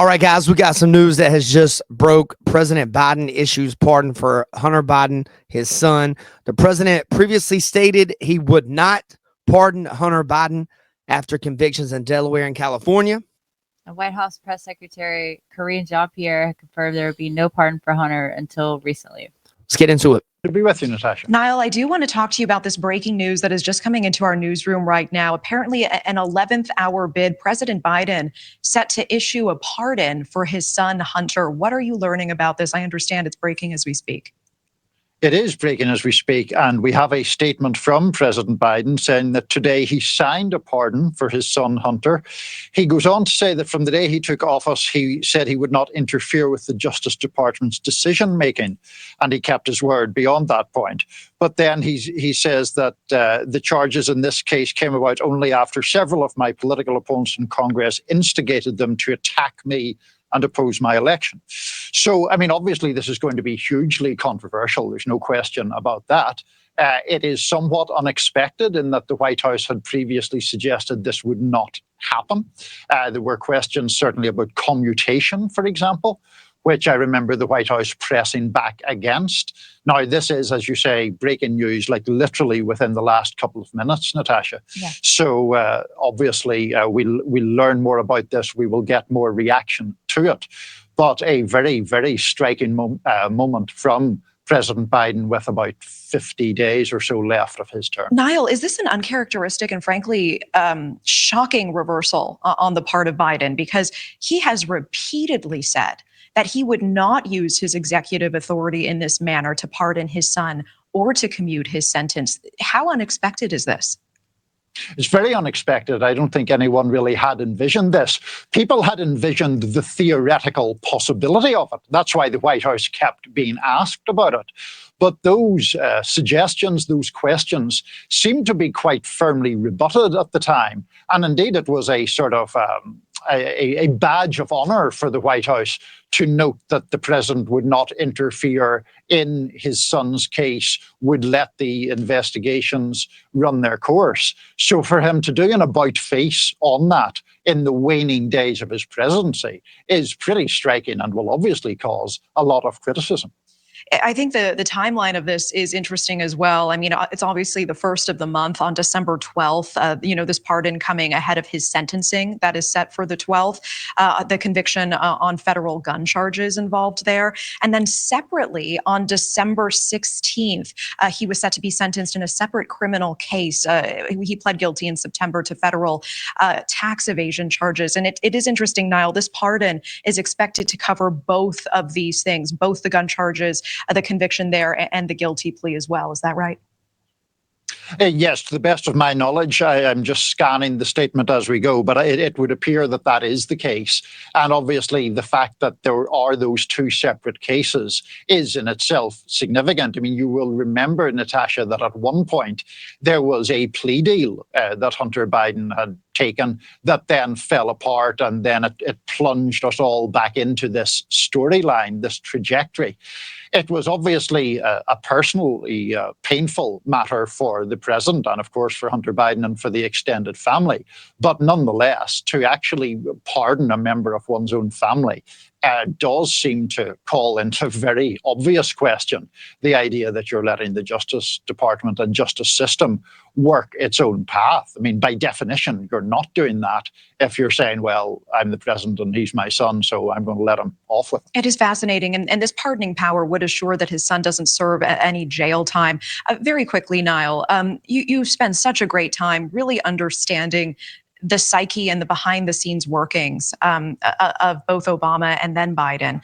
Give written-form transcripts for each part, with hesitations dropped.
All right, guys, we got some news that has just broke. President Biden issues pardon for Hunter Biden, his son. The president previously stated he would not pardon Hunter Biden after convictions in Delaware and California. The White House Press Secretary Karine Jean-Pierre confirmed there would be no pardon for Hunter until recently. Let's get into it. To be with you, Natasha. Niall, I do want to talk to you about this breaking news that is just coming into our newsroom right now. Apparently, an 11th hour bid, President Biden set to issue a pardon for his son, Hunter. What are you learning about this? I understand it's breaking as we speak. It is breaking as we speak, and we have a statement from President Biden saying that today he signed a pardon for his son, Hunter. He goes on to say that from the day he took office, he said he would not interfere with the Justice Department's decision-making, and he kept his word beyond that point. But then he says that the charges in this case came about only after several of my political opponents in Congress instigated them to attack me and oppose my election. So, I mean, obviously, this is going to be hugely controversial. There's no question about that. It is somewhat unexpected in that the White House had previously suggested this would not happen. There were questions certainly about commutation, for example, which I remember the White House pressing back against. Now, this is, as you say, breaking news, like literally within the last couple of minutes, Natasha. Yeah. So obviously, we'll learn more about this. We will get more reaction to it. But a very, very striking moment from President Biden with about 50 days or so left of his term. Niall, is this an uncharacteristic and frankly shocking reversal on the part of Biden? Because he has repeatedly said that he would not use his executive authority in this manner to pardon his son or to commute his sentence. How unexpected is this? It's very unexpected. I don't think anyone really had envisioned this. People had envisioned the theoretical possibility of it. That's why the White House kept being asked about it. But those suggestions, those questions seemed to be quite firmly rebutted at the time. And indeed, it was a sort of a badge of honor for the White House to note that the president would not interfere in his son's case, would let the investigations run their course. So for him to do an about-face on that in the waning days of his presidency is pretty striking and will obviously cause a lot of criticism. I think the timeline of this is interesting as well. I mean, it's obviously the first of the month on December 12th, this pardon coming ahead of his sentencing that is set for the 12th, the conviction on federal gun charges involved there. And then separately on December 16th, he was set to be sentenced in a separate criminal case. He pled guilty in September to federal tax evasion charges. And it is interesting, Niall, this pardon is expected to cover both of these things, both the gun charges, the conviction there, and the guilty plea as well. Is that right? Yes, to the best of my knowledge. I'm just scanning the statement as we go, but it would appear that that is the case. And obviously, the fact that there are those two separate cases is in itself significant. I mean, you will remember, Natasha, that at one point there was a plea deal that Hunter Biden had taken that then fell apart, and then it plunged us all back into this storyline, this trajectory. It was obviously a personally painful matter for the president and, of course, for Hunter Biden and for the extended family. But nonetheless, to actually pardon a member of one's own family does seem to call into very obvious question the idea that you're letting the Justice Department and justice system work its own path. I mean, by definition, you're not doing that if you're saying, well, I'm the president and he's my son, so I'm going to let him off with it. It is fascinating. And this pardoning power would assure that his son doesn't serve any jail time. Very quickly, Niall, you spend such a great time really understanding the psyche and the behind the scenes workings of both Obama and then Biden.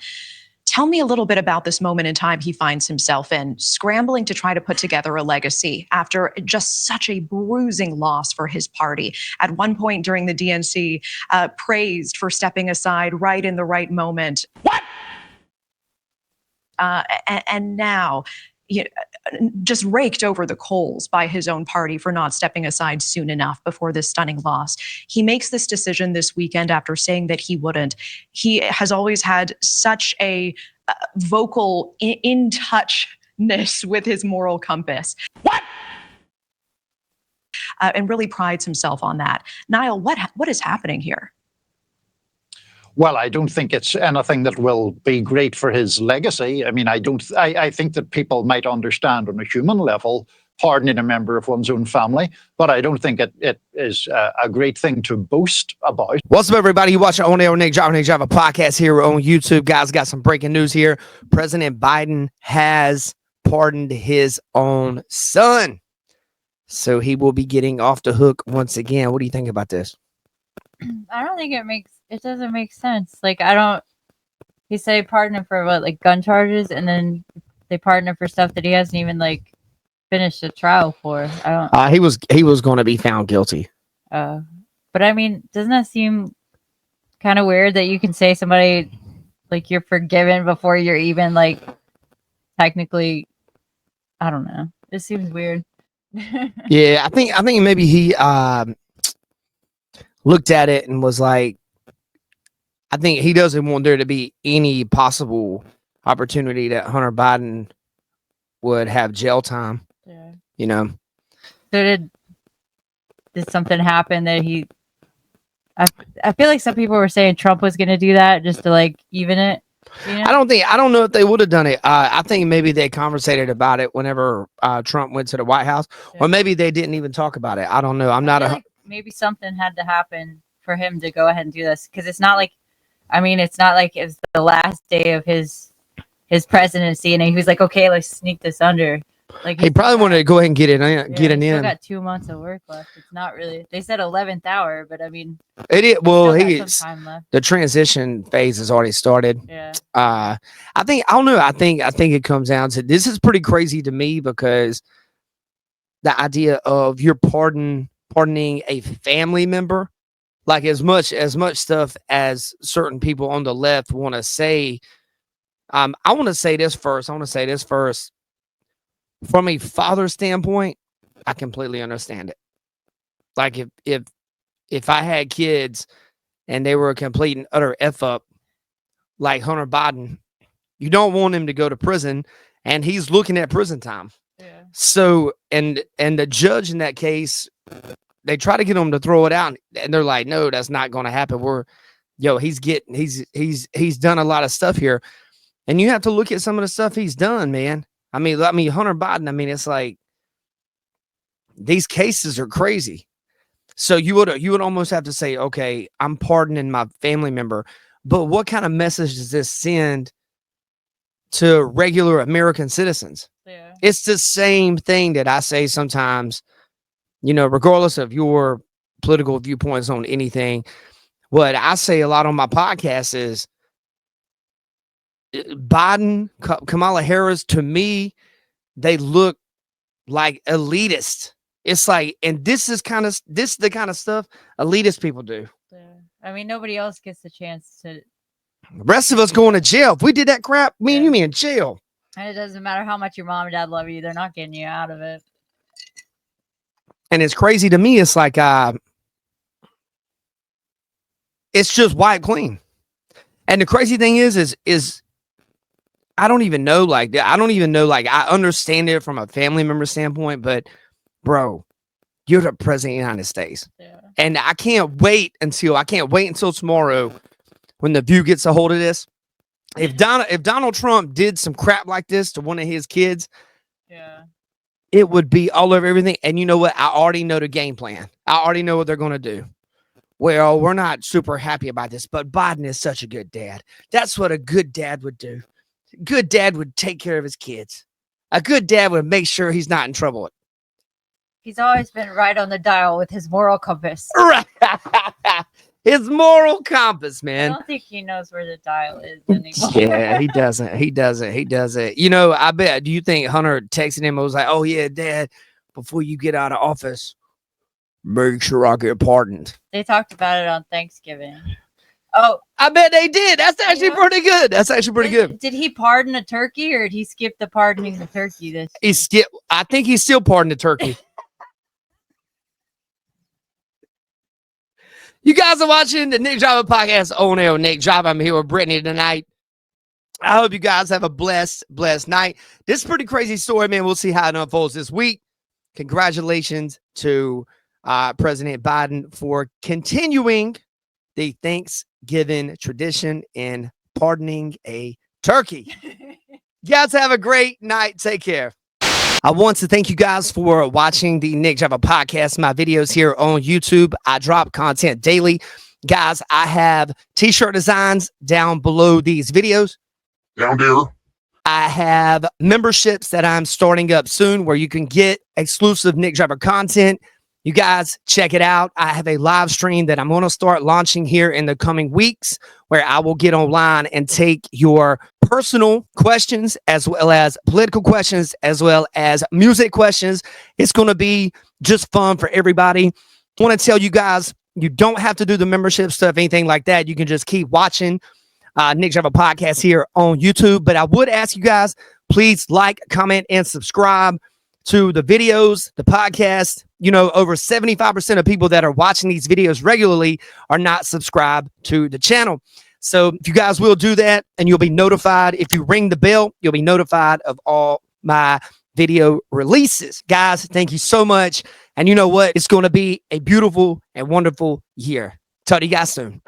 Tell me a little bit about this moment in time he finds himself in, scrambling to try to put together a legacy after just such a bruising loss for his party. At one point during the DNC, praised for stepping aside right in the right moment. What? And now, just raked over the coals by his own party for not stepping aside soon enough before this stunning loss. He makes this decision this weekend after saying that he wouldn't. He has always had such a vocal in touchness with his moral compass. What? And really prides himself on that. Niall, what is happening here? Well, I don't think it's anything that will be great for his legacy. I mean, I think that people might understand on a human level pardoning a member of one's own family, but I don't think it is a great thing to boast about. What's up, everybody? You watching On Air with Nick Driver a podcast here on YouTube. Guys, got some breaking news here. President Biden has pardoned his own son. So he will be getting off the hook once again. What do you think about this? I don't think it doesn't make sense. Like, he said he pardoned him for what, like gun charges, and then they pardoned him for stuff that he hasn't even like finished a trial for. I don't. He was going to be found guilty. But I mean, doesn't that seem kind of weird that you can say somebody like you're forgiven before you're even like technically? I don't know. It seems weird. Yeah, I think maybe he looked at it and was like, I think he doesn't want there to be any possible opportunity that Hunter Biden would have jail time. Yeah. You know. So did something happen that he? I feel like some people were saying Trump was going to do that just to like even it. You know? I don't know if they would have done it. I think maybe they conversated about it whenever Trump went to the White House, or maybe they didn't even talk about it. I don't know. Like maybe something had to happen for him to go ahead and do this, because it's not like, I mean, it's not like it's the last day of his presidency and he was like, okay, let's sneak this under. Like he probably wanted to go ahead and get it in. Still got 2 months of work left. It's not really. They said 11th hour, but I mean, it is. Well, some time left. The transition phase has already started. Yeah. I don't know. I think it comes down to, this is pretty crazy to me, because the idea of you're pardoning a family member, like as much stuff as certain people on the left want to say. I want to say this first. From a father standpoint, I completely understand it. Like if I had kids and they were a complete and utter F up like Hunter Biden, you don't want him to go to prison, and he's looking at prison time. Yeah. So and the judge in that case, they try to get him to throw it out, and they're like, no, that's not going to happen. He's done a lot of stuff here, and you have to look at some of the stuff he's done, man. I mean, Hunter Biden, I mean, it's like these cases are crazy. So you would almost have to say, okay, I'm pardoning my family member, but what kind of message does this send to regular American citizens? Yeah. It's the same thing that I say sometimes, you know, regardless of your political viewpoints on anything. What I say a lot on my podcast is, Biden, Kamala Harris, to me, they look like elitist. It's like, and this is the kind of stuff elitist people do. Yeah. I mean, nobody else gets the chance to. The rest of us going to jail. If we did that crap, me and you be in jail. And it doesn't matter how much your mom and dad love you; they're not getting you out of it. And it's crazy to me. It's like, it's just wiped clean. And the crazy thing is I don't even know, like, I understand it from a family member standpoint, but bro, you're the president of the United States. Yeah. And I can't wait until tomorrow when The View gets a hold of this. If Donald Trump did some crap like this to one of his kids, yeah, it would be all over everything. And you know what? I already know the game plan. I already know what they're going to do. Well, we're not super happy about this, but Biden is such a good dad. That's what a good dad would do. Good dad would take care of his kids. A good dad would make sure he's not in trouble. He's always been right on the dial with his moral compass. Right. His moral compass, I man. don't think he knows where the dial is anymore. Yeah, he doesn't. You know, I bet. Do you think Hunter texted him and was like, oh, yeah, Dad, before you get out of office, make sure I get pardoned? They talked about it on Thanksgiving. Oh, I bet they did. That's actually pretty good. Did he pardon a turkey, or did he skip the pardoning the turkey this year? I think he still pardoned the turkey. You guys are watching the Nick Driver podcast on air with Nick Driver. I'm here with Brittany tonight. I hope you guys have a blessed night. This is a pretty crazy story, man. We'll see how it unfolds this week. Congratulations to President Biden for continuing the given tradition in pardoning a turkey. You guys have a great night. Take care. I want to thank you guys for watching the Nick Java podcast, my videos here on YouTube. I drop content daily. Guys, I have t-shirt designs down below these videos. Down there. I have memberships that I'm starting up soon where you can get exclusive Nick Driver content. You guys check it out. I have a live stream that I'm going to start launching here in the coming weeks where I will get online and take your personal questions as well as political questions as well as music questions. It's going to be just fun for everybody. I want to tell you guys, you don't have to do the membership stuff, anything like that. You can just keep watching Nick Java podcast here on YouTube. But I would ask you guys, please like, comment, and subscribe to the videos, the podcast. You know, over 75% of people that are watching these videos regularly are not subscribed to the channel. So if you guys will do that, and you'll be notified. If you ring the bell, you'll be notified of all my video releases. Guys, thank you so much. And you know what? It's going to be a beautiful and wonderful year. Talk to you guys soon.